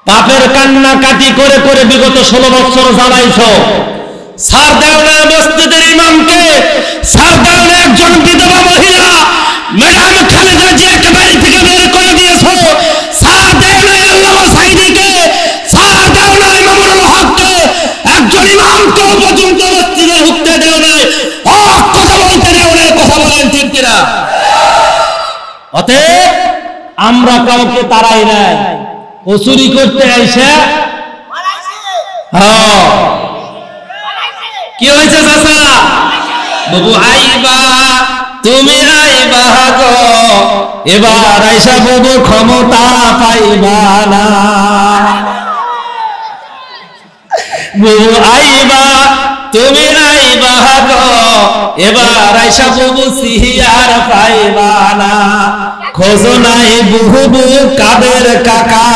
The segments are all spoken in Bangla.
বাপের কান্নাকাটি করে করে বিগত 16 বছর জ্বালাইছো। সারদাওনা মসজিদের ইমামকে, সারদাওনা একজন বিধবা মহিলা ম্যাডাম খালেদা জিয়াকে বাড়ি থেকে বের করে দিয়েছো। সারদাওনা আল্লামা সাইদিকে, সারদাওনা ইমামুল হককে, একজন ইমামকে পর্যন্ত মসজিদে ঢুকতে দেও নাই, হক কথা বলতে দেও নাই। কথা বলেন ঠিক কিনা? অতএব আমরা কাউকে তাড়াই নাই। ও চুরি করতে আইসা কি হয়েছে চাচা? বাবু আইবা, তুমি আইবা গো, এবার আইসা বাবু ক্ষমতা পাইবা না। বাবু আইবা, তুমি আইবা গো, এবার আইসা বাবু সিহিয়ার পাইবা না। খোঁজ নাই বুবু কাদের কাকা,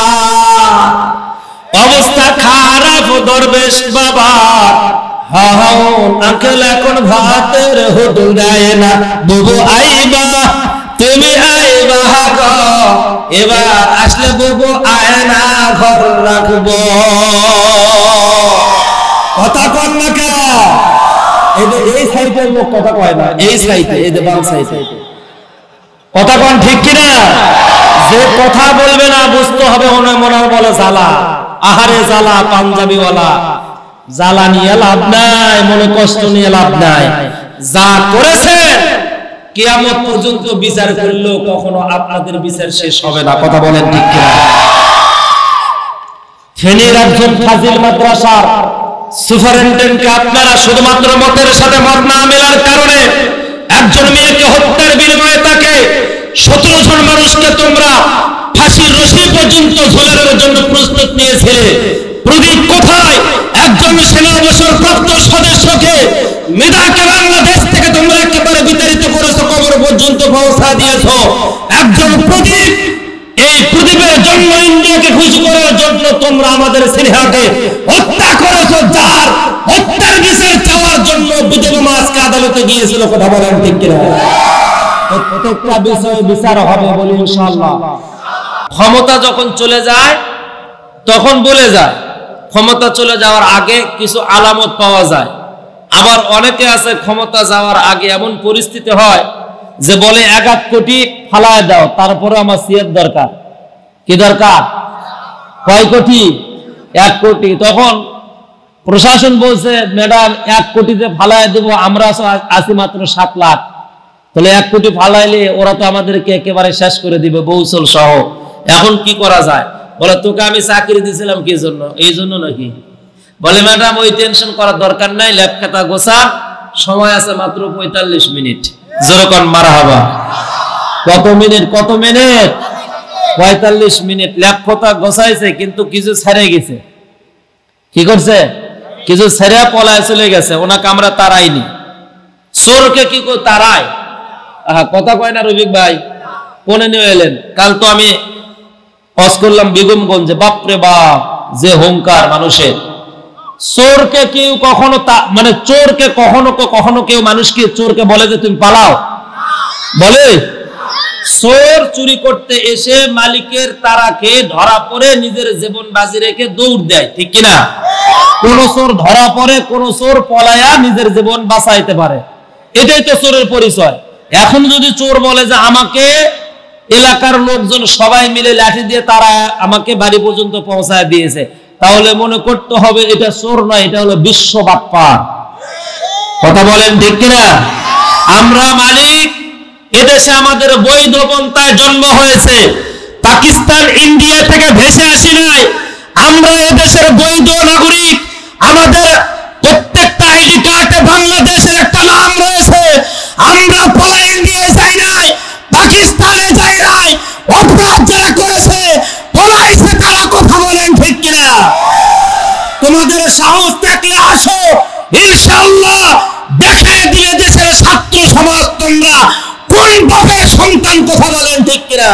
অবস্থা খারাপ দরবেশ বাবা। আঙ্কেল এখন ভাতের হোটেল দেয় না। বুবু আইবা, তুমি আইবা গো, এবার আসলে বুবু আয়না ঘর রাখবো। কথা কন না কেন? এই সাইডের লোক কথা কয় না, এই সাইডে, এই যে বাম সাইডে কথা কন ঠিক কিনা? যে কথা বলবে না বুঝতে হবে মনে বলে জ্বালা। আহারে জ্বালা, পাঞ্জাবিওয়ালা জ্বালা নিয়ে লাভ নাই, মনে কষ্ট নিয়ে লাভ নাই। যা করেছে কিয়ামত পর্যন্ত বিচার করলেও কখনো আপনাদের বিচার শেষ হবে না। কথা বলেন ঠিক কিনা? ফেনীর একজন ফাজিল মাদ্রাসার সুপারিনটেন্ডেন্টকে আপনারা শুধুমাত্র মতের সাথে মত না মেলার কারণে একজন মেয়েকে হত্যার বিনিময়ে তাকে 17 জন মানুষকে তোমরা ফাঁসির রশি পর্যন্ত ঝোলানোর জন্য প্রস্তুত নিয়েছিলে। প্রদীপ কোথায়? একজন সেনাবসরপ্রাপ্ত সদস্যকে, মেধাকে বাংলাদেশ থেকে তোমরা একেবারে বিতাড়িত করেছো, কবর পর্যন্ত পৌঁছা দিয়েছো। একজন প্রদীপ, এই প্রদীপের জন্য ইন্ডিয়াকে খুশি করার জন্য তোমরা আমাদের সিনহাকে হত্যা করেছো, যার হত্যার বিচার চাওয়ার জন্য বিধবা আজকে আদালতে গিয়েছিল। কথা বলেন ঠিক কিনা? প্রত্যেকটা বিষয়ে বিচার হবে বলি ইনশাআল্লাহ। ক্ষমতা যখন চলে যায় তখন বলে যায়, ক্ষমতা চলে যাওয়ার আগে কিছু আলামত পাওয়া যায়। আবার অনেকে আছে ক্ষমতা যাওয়ার আগে এমন পরিস্থিতি হয় যে বলে 1 কোটি ফালায় দাও, তারপরে আমার সিয়ার দরকার। কি দরকার? কয় কোটি? 1 কোটি। তখন প্রশাসন বলছে ম্যাডাম 1 কোটিতে ফালায় দেব, আমরা আছি মাত্র 7 লাখ। তাহলে 1 কোটি ফালাইলে ওরা তো আমাদেরকে একেবারে শেষ করে দিবে, বৌসল সহ। এখন কি করা যায়? বলে তোকে আমি চাকরি দিয়েছিলাম কি জন্য? এই জন্য নাকি? বলে ম্যাডাম ওই টেনশন করার দরকার নাই, ল্যাব খাতা গোছা, সময় আছে মাত্র 45 মিনিট। যেরকম মারহাবা। কত মিনিট? কত মিনিট? 45 মিনিট। ল্যাব খাতা গোছাইছে কিন্তু কিছু ছেড়ে গেছে। কি করছে? কিছু ছেড়ে পলায় চলে গেছে, ওনাকে আমরা তাড়াইনি। চোরকে কি করে তাড়ায়? কথা কয় না রবিক ভাই? কোনে নিয়ে এলেন? কাল তো আমি হজ করলাম বেগমগঞ্জে, বাপরে বাপ যে হুঙ্কার মানুষের। চোরকে কেউ কখনো মানে চোরকে কখনো কেউ মানুষকে চোরকে বলে যে তুমি পালাও? বলে? চোর চুরি করতে এসে মালিকের তারাকে ধরা পড়ে নিজের জীবন বাজি রেখে দৌড় দেয়, ঠিক কিনা? কোন চোর ধরা পড়ে, কোন চোর পলায়া নিজের জীবন বাঁচাইতে পারে। এটাই তো চোরের পরিচয়। এখন যদি চোর বলে যে আমাকে এলাকার লোকজন সবাই মিলে লাঠি দিয়ে তারা আমাকে বাড়ি পর্যন্ত পৌঁছায় দিয়েছে, তাহলে মনে করতে হবে এটা চোর নয়, এটা হলো বিশ্ব বাপ্পা। কথা বলেন ঠিক কিনা? আমরা মালিক, এদেশে আমাদের বৈধ পন্থায় জন্ম হয়েছে। পাকিস্তান ইন্ডিয়া থেকে ভেসে আসি নাই। আমরা এদেশের বৈধ নাগরিক। আমাদের প্রত্যেকটা আইডি কার্ডে বাংলাদেশের একটা নাম রয়েছে। আমরা পলায়ন দিয়ে যাই নাই, পাকিস্তানে যাই নাই। অপরাধ যারা করেছে, পলাইছে তারা। কথা বলেন ঠিক কিনা? তোমাদের সাহস থাকলে আসো, ইনশাআল্লাহ দেখে দিয়ে দেশের ছাত্র সমাজ তোমরা কোন বাপের সন্তান। কথা বলেন ঠিক কিনা?